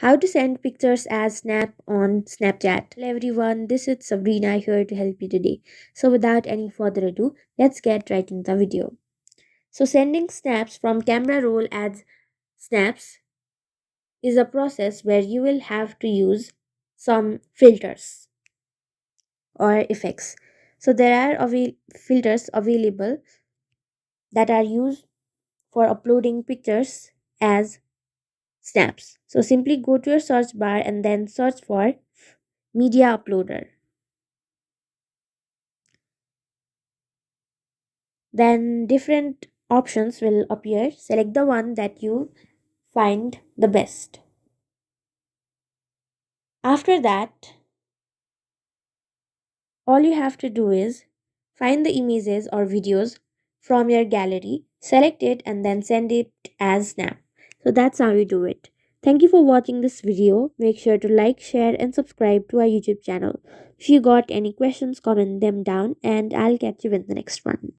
How to send pictures as Snap on Snapchat. Hello everyone, this is Sabrina here to help you today. So without any further ado, let's get right into the video. So sending snaps from camera roll as snaps is a process where you will have to use some filters or effects. So there are filters available that are used for uploading pictures as snaps. So simply go to your search bar and then search for media uploader. Then different options will appear. Select the one that you find the best. After that, all you have to do is find the images or videos from your gallery, select it, and then send it as snap. So that's how you do it. Thank you for watching this video. Make sure to like, share, and subscribe to our YouTube channel. If you got any questions, comment them down, and I'll catch you in the next one.